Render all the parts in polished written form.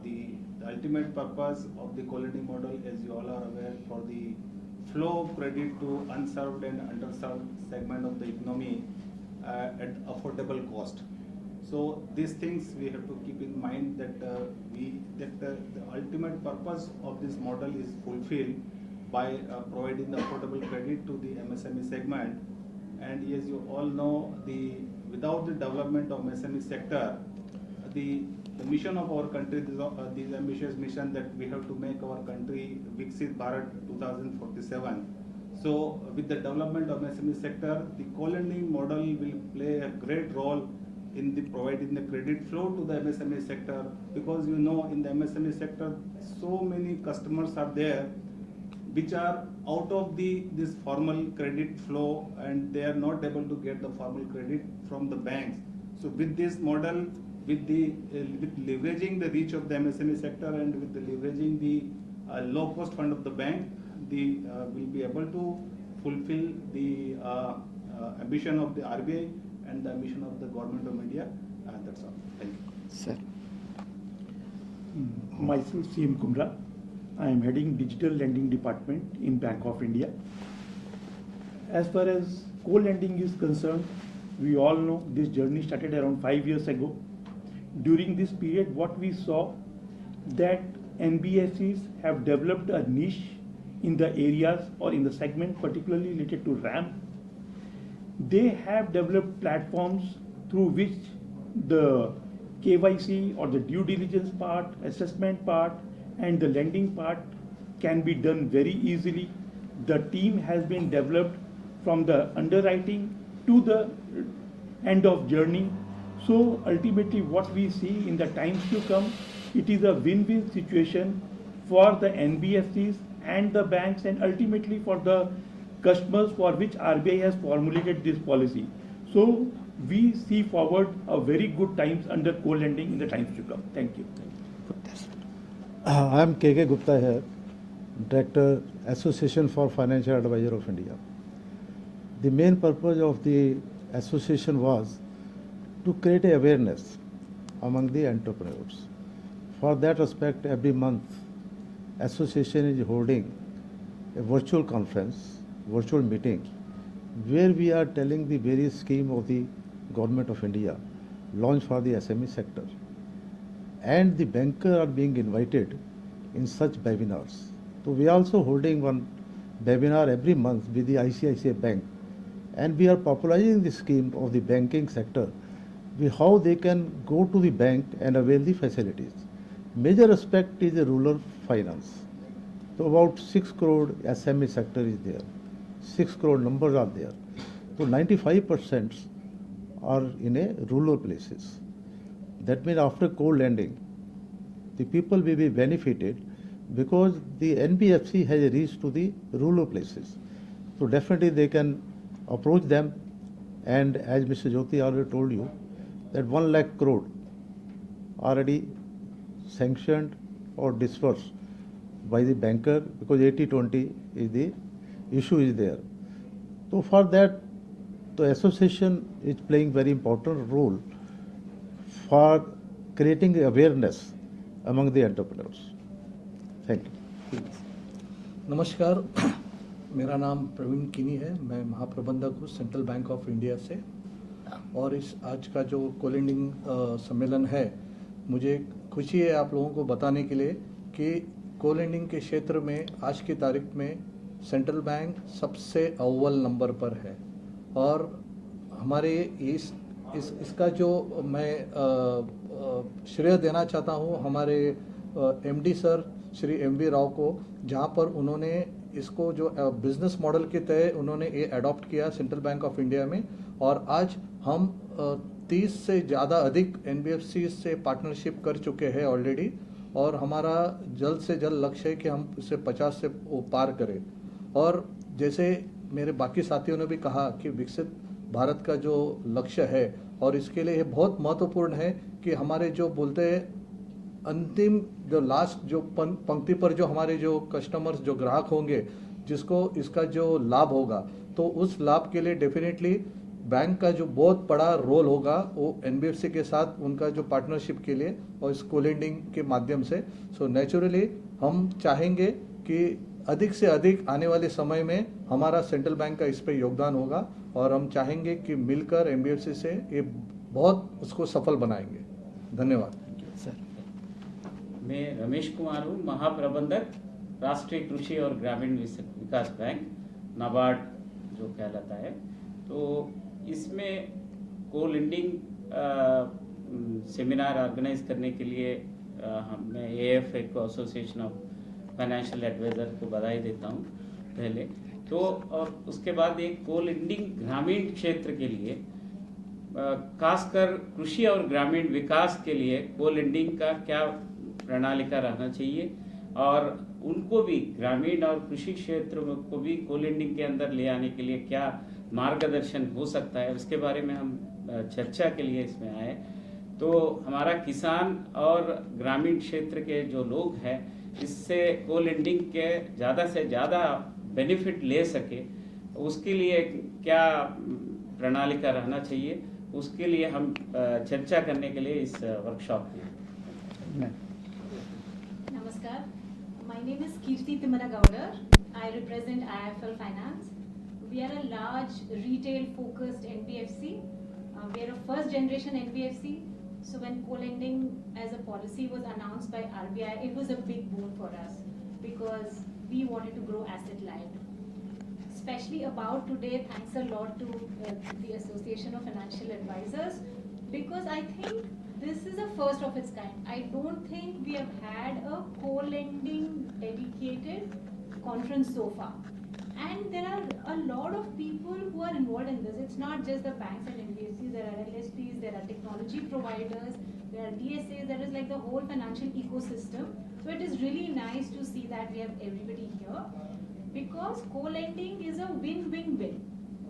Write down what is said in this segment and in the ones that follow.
The ultimate purpose of the co-lending model, as you all are aware, for the flow of credit to unserved and underserved segment of the economy at affordable cost. So these things we have to keep in mind that the ultimate purpose of this model is fulfilled by providing the affordable credit to the MSME segment. And as you all know, without the development of MSME sector, the mission of our country, this ambitious mission that we have to make our country Viksit Bharat 2047. So with the development of MSME sector, the co-lending model will play a great role in the providing the credit flow to the MSME sector, because you know in the MSME sector so many customers are there which are out of this formal credit flow, and they are not able to get the formal credit from the banks. So with this model, with leveraging the reach of the MSME sector and with the leveraging the low cost fund of the bank, will be able to fulfill the ambition of the RBI and the ambition of the government of India. That's all. Thank you. Sir. Myself, CM Kumra. I am heading Digital Lending Department in Bank of India. As far as co-lending is concerned, we all know this journey started around 5 years ago. During this period, what we saw that NBFCs have developed a niche in the areas or in the segment particularly related to RAM. They have developed platforms through which the KYC or the due diligence part, assessment part, and the lending part can be done very easily. The team has been developed from the underwriting to the end of journey. So ultimately what we see in the times to come, it is a win-win situation for the NBFCs and the banks, and ultimately for the customers for which RBI has formulated this policy. So we see forward a very good times under co-lending in the times to come. Thank you. I am K.K. Gupta here, Director, Association for Financial Advisor of India. The main purpose of the association was to create awareness among the entrepreneurs. For that aspect, every month, association is holding a virtual conference, virtual meeting, where we are telling the various scheme of the Government of India launched for the SME sector. And the bankers are being invited in such webinars. So we are also holding one webinar every month with the ICICI Bank, and we are popularizing the scheme of the banking sector, how they can go to the bank and avail the facilities. Major aspect is the rural finance. So about 6 crore SME sector is there. 6 crore numbers are there. So 95% are in a rural places. That means after co-lending, the people will be benefited because the NBFC has a reach to the rural places. So definitely they can approach them, and as Mr. Jyoti already told you, that 1 lakh crore already sanctioned or disbursed by the banker, because 80-20 is the issue is there. So for that, the association is playing very important role for creating awareness among the entrepreneurs. Thank you. नमस्कार, मेरा नाम प्रवीण किनी है। मैं महाप्रबंधक हूँ central bank of India से, और इस आज का जो कोलेंडिंग सम्मेलन है, मुझे खुशी है आप लोगों को बताने के लिए कि कोलेंडिंग के क्षेत्र में आज की तारीख में सेंट्रल बैंक सबसे अव्वल नंबर पर है। और हमारे इसका जो मैं श्रेय देना चाहता हूँ हमारे MD sir Shri MV Rao को, जहाँ पर उन्होंने इसको जो बिजनेस मॉडल के तहत उन्होंने ये अडॉप्ट किया सेंट्रल बैंक ऑफ इंडिया में, और आज हम 30 से ज़्यादा अधिक एनबीएफसी से पार्टनरशिप कर चुके हैं ऑलरेडी, और हमारा जल्द से जल्द लक्ष्य है कि हम इसे 50 से पार करें। और जैसे मेरे बाकी साथियों ने भी कहा कि विकसित भारत का जो लक्ष्य है, और इसके लिए ये बहुत महत्वपूर्ण है कि हमारे जो बोलते हैं अंतिम जो लास्ट जो पंक्ति पर जो हमारे जो कस्टमर्स जो ग्राहक होंगे जिसको इसका जो लाभ होगा, तो उस लाभ के लिए डेफिनेटली बैंक का जो बहुत बड़ा रोल होगा वो एनबीएफसी के साथ उनका जो पार्टनरशिप के लिए और इस कोलेंडिंग के माध्यम से। सो नेचुरली हम चाहेंगे कि अधिक से अधिक आने वाले समय में हमारा सेंट्रल बैंक का इस पे योगदान होगा और हम चाहेंगे कि मिलकर एनबीएफसी से ये बहुत उसको सफल बनाएंगे। धन्यवाद। मैं रमेश कुमार हूँ, महाप्रबंधक राष्ट्रीय कृषि और ग्रामीण विकास बैंक नाबार्ड जो कहलाता है। तो इसमें को लेंडिंग सेमिनार ऑर्गेनाइज करने के लिए मैं एएफए को एसोसिएशन ऑफ फाइनेंशियल एडवाइजर को बधाई देता हूँ पहले तो। और उसके बाद एक को लेंडिंग ग्रामीण क्षेत्र के लिए खासकर कृषि और ग्रामीण विकास के लिए को लेंडिंग का क्या प्रणाली का रहना चाहिए और उनको भी ग्रामीण और कृषि क्षेत्र को भी को लेंडिंग के अंदर ले आने के लिए क्या मार्गदर्शन हो सकता है, उसके बारे में हम चर्चा के लिए इसमें आए। तो हमारा किसान और ग्रामीण क्षेत्र के जो लोग हैं इससे को लेंडिंग के ज़्यादा से ज़्यादा बेनिफिट ले सके, उसके लिए क्या प्रणाली का रहना चाहिए, उसके लिए हम चर्चा करने के लिए इस वर्कशॉप की। Namaskar. My name is Kirti Timara Gowder. I represent IIFL Finance. We are a large retail-focused NBFC. We are a first-generation NBFC. So when co-lending as a policy was announced by RBI, it was a big boon for us because we wanted to grow asset light. Especially about today, thanks a lot to the Association of Financial Advisors because I think this is a first of its kind. I don't think we have had a co-lending dedicated conference so far. And there are a lot of people who are involved in this. It's not just the banks and NBFCs, there are LSPs, there are technology providers, there are DSAs, there is like the whole financial ecosystem. So it is really nice to see that we have everybody here because co-lending is a win-win-win.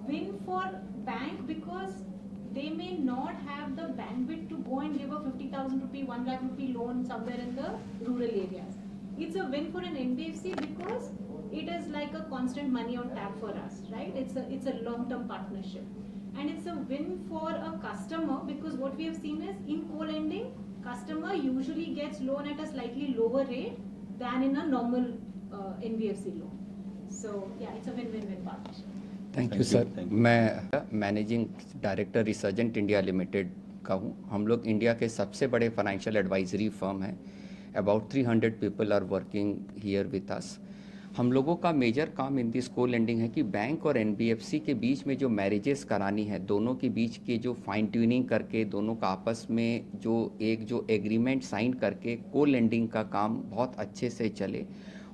Win for bank because they may not have the bandwidth to go and give a 50,000 rupee, 1 lakh rupee loan somewhere in the rural areas. It's a win for an NBFC because it is like a constant money on tap for us, right? It's a long-term partnership. And it's a win for a customer because what we have seen is in co-lending, customer usually gets loan at a slightly lower rate than in a normal NBFC loan. So yeah, it's a win-win-win partnership. Thank you sir. मैं managing director resurgent India limited का हूँ। हम लोग India के सबसे बड़े financial advisory firm हैं। About 300 people are working here with us. हम लोगों का मेजर काम इन दिस को लेंडिंग है कि बैंक और एनबीएफसी के बीच में जो मैरिजेस करानी है, दोनों के बीच के जो फाइन ट्यूनिंग करके दोनों का आपस में जो एग्रीमेंट साइन करके को लेंडिंग का काम बहुत अच्छे से चले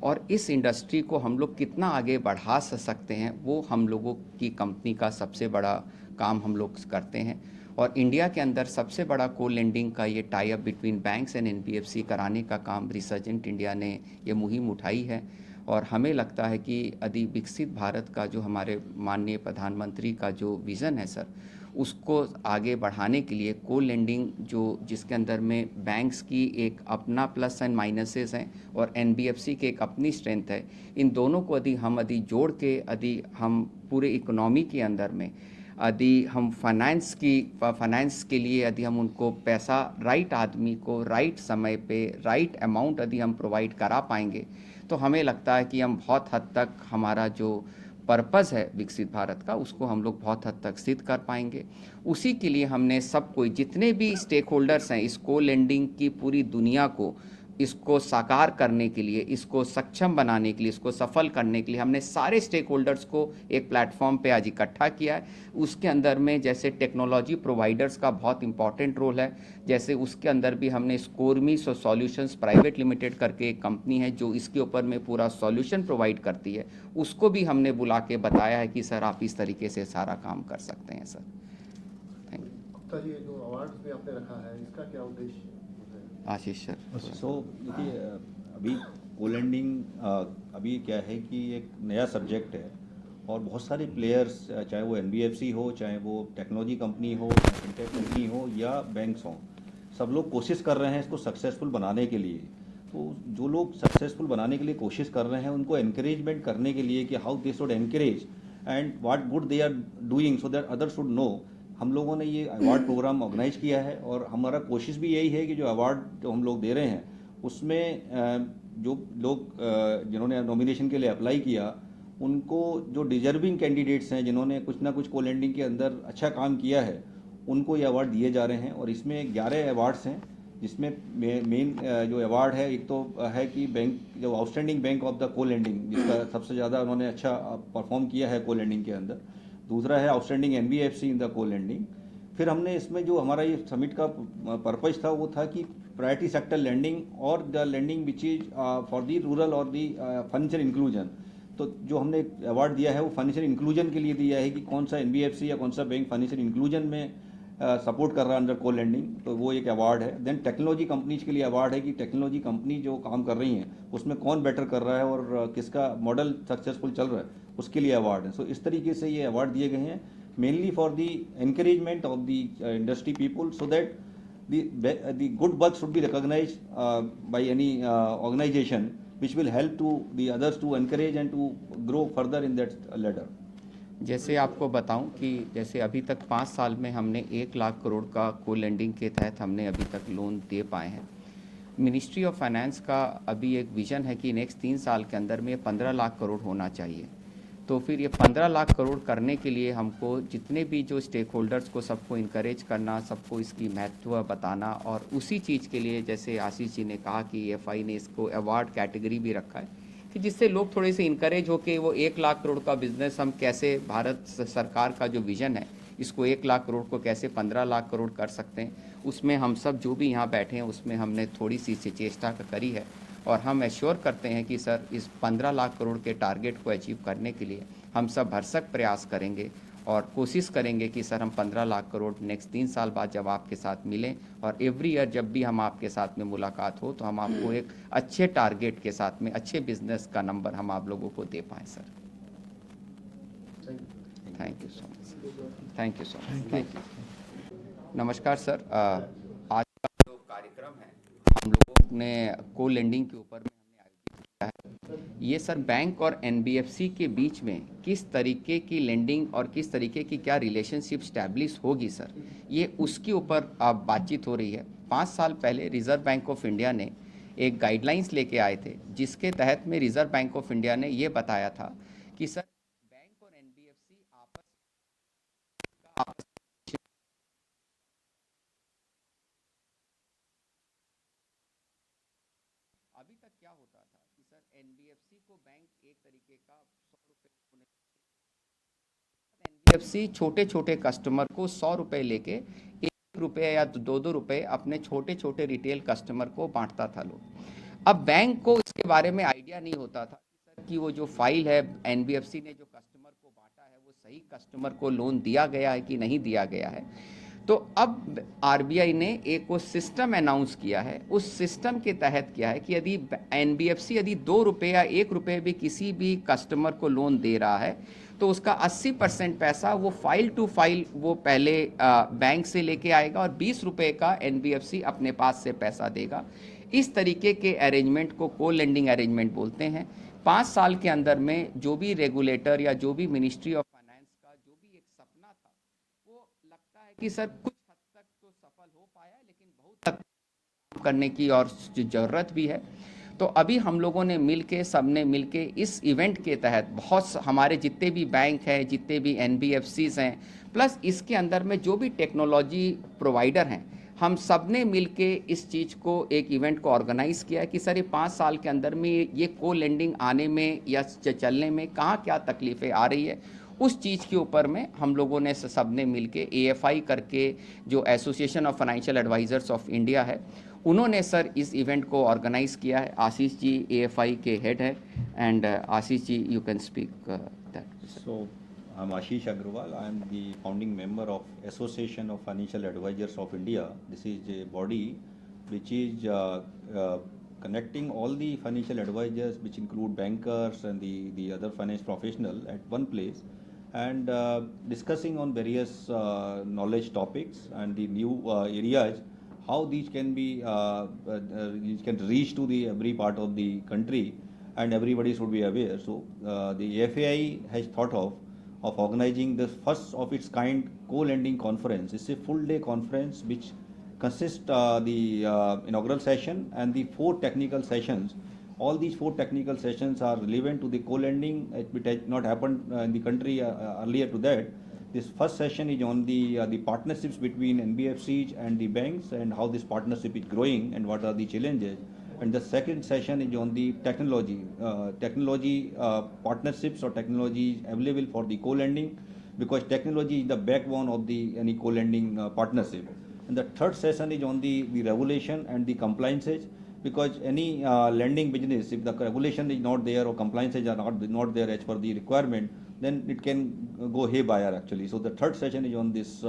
और इस इंडस्ट्री को हम लोग कितना आगे बढ़ा सकते हैं वो हम लोगों की कंपनी का सबसे बड़ा काम हम लोग करते हैं। और इंडिया के अंदर सबसे बड़ा को लेंडिंग का ये tie up between banks and NBFC कराने का काम रिसर्जेंट इंडिया ने ये मुहिम उठाई है। और हमें लगता है कि यदि विकसित भारत का जो हमारे माननीय प्रधानमंत्री का जो विज़न है सर, उसको आगे बढ़ाने के लिए को लेंडिंग जिसके अंदर में बैंक्स की एक अपना प्लस एंड माइनसेस हैं और एनबीएफसी की एक अपनी स्ट्रेंथ है, इन दोनों को यदि जोड़ के हम पूरे इकोनॉमी के अंदर में हम फाइनेंस के लिए यदि हम उनको पैसा राइट आदमी को राइट समय पे राइट अमाउंट यदि हम प्रोवाइड करा पाएंगे तो हमें लगता है कि हम बहुत हद तक हमारा जो पर्पज़ है विकसित भारत का उसको हम लोग बहुत हद तक सिद्ध कर पाएंगे। उसी के लिए हमने सब कोई जितने भी स्टेक होल्डर्स हैं इस को लेंडिंग की पूरी दुनिया को इसको साकार करने के लिए, इसको सक्षम बनाने के लिए, इसको सफल करने के लिए हमने सारे स्टेक होल्डर्स को एक प्लेटफॉर्म पे आज इकट्ठा किया है। उसके अंदर में जैसे टेक्नोलॉजी प्रोवाइडर्स का बहुत इंपॉर्टेंट रोल है, जैसे उसके अंदर भी हमने स्कोरमी सॉल्यूशंस प्राइवेट लिमिटेड करके एक कंपनी है जो इसके ऊपर में पूरा सॉल्यूशन प्रोवाइड करती है, उसको भी हमने बुला के बताया है कि सर आप इस तरीके से सारा काम कर सकते हैं सर। Thank you. सर, ये जो अवार्ड भी आपने रखा है इसका क्या उद्देश्य है? आशीष सर। सो देखिए, अभी को लेंडिंग अभी क्या है कि एक नया सब्जेक्ट है और बहुत सारे प्लेयर्स, चाहे वो एनबीएफसी हो, चाहे वो टेक्नोलॉजी कंपनी हो, फिनटेक कंपनी हो या बैंक्स हों, सब लोग कोशिश कर रहे हैं इसको सक्सेसफुल बनाने के लिए। तो जो लोग सक्सेसफुल बनाने के लिए कोशिश कर रहे हैं उनको एनकरेजमेंट करने के लिए कि how they should encourage and what good they are doing so that others should know. हम लोगों ने ये अवार्ड प्रोग्राम ऑर्गेनाइज किया है और हमारा कोशिश भी यही है कि जो अवार्ड जो हम लोग दे रहे हैं उसमें जो लोग जिन्होंने नॉमिनेशन के लिए अप्लाई किया उनको जो डिजर्विंग कैंडिडेट्स हैं जिन्होंने कुछ ना कुछ कोलैंडिंग के अंदर अच्छा काम किया है उनको ये अवार्ड दिए जा रहे हैं। और इसमें 11 अवार्ड्स हैं जिसमें मेन जो अवार्ड है एक तो है कि बैंक जो आउटस्टैंडिंग बैंक ऑफ द कोलैंडिंग जिसका सबसे ज़्यादा उन्होंने अच्छा परफॉर्म किया है कोलैंडिंग के अंदर। दूसरा है आउटस्टैंडिंग एनबीएफसी इन द कोलैंडिंग। फिर हमने इसमें जो हमारा ये समिट का पर्पज था वो था कि प्रायोरिटी सेक्टर लैंडिंग और the lending which is for the rural और द फाइनेंशियल इंक्लूजन। तो जो हमने अवार्ड दिया है वो फाइनेंशियल इंक्लूजन के लिए दिया है कि कौन सा एनबीएफसी या कौन सा बैंक फाइनेंशियल इंक्लूजन में सपोर्ट कर रहा है अंडर को लैंडिंग, तो वो एक अवार्ड है। देन टेक्नोलॉजी कंपनीज के लिए अवार्ड है कि टेक्नोलॉजी कंपनी जो काम कर रही हैं उसमें कौन बेटर कर रहा है और किसका मॉडल सक्सेसफुल चल रहा है उसके लिए अवार्ड है। सो इस तरीके से ये अवार्ड दिए गए हैं mainly for the encouragement of the industry people so that the good work should be recognized by any organization which will help to the others to encourage and to grow further in that ladder. जैसे आपको बताऊं कि जैसे अभी तक 5 साल में हमने 1 लाख करोड़ का को लैंडिंग के तहत हमने अभी तक लोन दे पाए हैं। मिनिस्ट्री ऑफ फाइनेंस का अभी एक विज़न है कि नेक्स्ट 3 साल के अंदर में 15 लाख करोड़ होना चाहिए। तो फिर ये 15 लाख करोड़ करने के लिए हमको जितने भी जो स्टेक होल्डर्स को सबको इनकरेज करना, सबको इसकी महत्व बताना और उसी चीज़ के लिए जैसे आशीष जी ने कहा कि एफआई ने इसको अवार्ड कैटेगरी भी रखा है कि जिससे लोग थोड़े से इनकरेज होके वो 1 लाख करोड़ का बिजनेस हम कैसे भारत सरकार का जो विज़न है इसको 1 लाख करोड़ को कैसे 15 लाख करोड़ कर सकते हैं, उसमें हम सब जो भी यहाँ बैठे हैं उसमें हमने थोड़ी सी चेष्टा करी है। और हम एश्योर करते हैं कि सर इस 15 लाख करोड़ के टारगेट को अचीव करने के लिए हम सब भरसक प्रयास करेंगे और कोशिश करेंगे कि सर हम 15 लाख करोड़ नेक्स्ट 3 साल बाद जब आपके साथ मिलें और एवरी ईयर जब भी हम आपके साथ में मुलाकात हो तो हम आपको एक अच्छे टारगेट के साथ में अच्छे बिजनेस का नंबर हम आप लोगों को दे पाएँ sir. Thank you so much. Thank you so much. Thank you. नमस्कार सर, आज का जो कार्यक्रम है हम लोगों ने को लैंडिंग के ऊपर में हमने आयोजित किया है। ये सर बैंक और एनबीएफसी के बीच में किस तरीके की लैंडिंग और किस तरीके की क्या रिलेशनशिप स्टैब्लिश होगी सर, ये उसके ऊपर अब बातचीत हो रही है। 5 साल पहले रिजर्व बैंक ऑफ इंडिया ने एक गाइडलाइंस लेके आए थे जिसके तहत में रिजर्व बैंक ऑफ इंडिया ने ये बताया था कि सर बैंक और एनबीएफसी आपस अभी तक क्या होता था कि सर एनबीएफसी को बैंक एक तरीके का 100 रुपये एनबीएफसी छोटे छोटे कस्टमर को 100 रुपये लेके 1 रुपये या 2 रुपये अपने छोटे छोटे रिटेल कस्टमर को बांटता था लोग। अब बैंक को इसके बारे में आइडिया नहीं होता था कि सर कि वो जो फाइल है एनबीएफसी ने जो कस्टमर को बांटा है वो सही कस्टमर को लोन दिया गया है कि नहीं दिया गया है। तो अब आरबीआई ने एक वो सिस्टम अनाउंस किया है। उस सिस्टम के तहत क्या है कि यदि एनबीएफसी यदि 2 रुपये या 1 रुपये भी किसी भी कस्टमर को लोन दे रहा है तो उसका 80% पैसा वो फाइल टू फाइल वो पहले बैंक से लेके आएगा और 20 रुपये का एनबीएफसी अपने पास से पैसा देगा। इस तरीके के अरेंजमेंट को को लैंडिंग अरेंजमेंट बोलते हैं। 5 साल के अंदर में जो भी रेगुलेटर या जो भी मिनिस्ट्री ऑफ फाइनेंस का जो भी एक सपना था वो लगता है कि सर कुछ हद तक तो सफल हो पाया, लेकिन बहुत तक काम करने की और ज़रूरत भी है। तो अभी हम लोगों ने मिलके सबने मिलके इस इवेंट के तहत बहुत हमारे जितने भी बैंक हैं, जितने भी एनबीएफसीज हैं, प्लस इसके अंदर में जो भी टेक्नोलॉजी प्रोवाइडर हैं, हम सब ने मिलके इस चीज़ को एक इवेंट को ऑर्गेनाइज़ किया है कि सर ये 5 साल के अंदर में ये को लैंडिंग आने में या चलने में कहाँ क्या तकलीफ़ें आ रही है, उस चीज़ के ऊपर में हम लोगों ने सब ने मिलके एएफआई करके जो association of financial advisers of India है उन्होंने सर इस इवेंट को ऑर्गेनाइज़ किया है। आशीष जी एएफआई के हेड है and Ashish ji you can speak that. So I'm Ashish Agrawal. I am the founding member of Association of Financial Advisors of India. This is a body which is connecting all the financial advisors, which include bankers and the other finance professional at one place, and discussing on various knowledge topics and the new areas, how these can be these can reach to the every part of the country, and everybody should be aware. So the FAI has thought of of organizing the first of its kind co-lending conference. It's a full day conference which consists the inaugural session and the 4 technical sessions. All these 4 technical sessions are relevant to the co-lending. It had not happened in the country earlier to that. This first session is on the partnerships between NBFCs and the banks and how this partnership is growing and what are the challenges. And the second session is on the technology partnerships or technologies available for the co-lending, because technology is the backbone of any co-lending partnership. And the third session is on the regulation and the compliances, because any lending business, if the regulation is not there or compliances are not there as per the requirement, then it can go haywire actually. So the third session is on this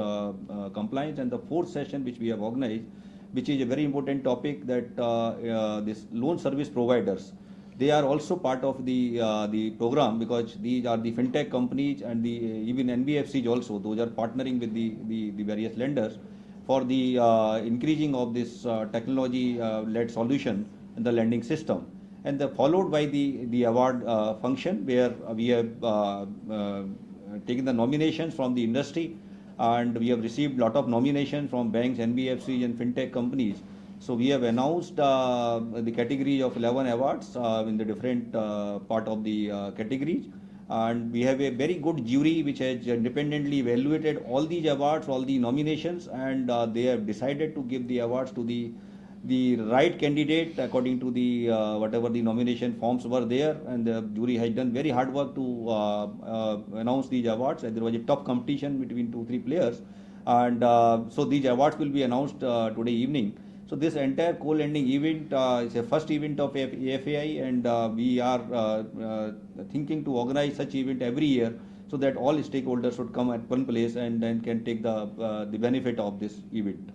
compliance, and the fourth session which we have organized, which is a very important topic, that this loan service providers, they are also part of the program, because these are the fintech companies and even NBFCs also. Those are partnering with the various lenders for the increasing of this technology-led solution in the lending system. And followed by the award function, where we have taken the nominations from the industry, and we have received lot of nominations from banks, NBFCs and fintech companies. So we have announced the category of 11 awards in the different part of the categories. And we have a very good jury which has independently evaluated all these awards, all the nominations, and they have decided to give the awards to the right candidate according to the whatever the nomination forms were there. And the jury has done very hard work to announce these awards. And there was a tough competition between 2-3 players, and so these awards will be announced today evening. So this entire co-lending event is a first event of AFAI, and we are thinking to organize such event every year, so that all stakeholders should come at one place and then can take the benefit of this event.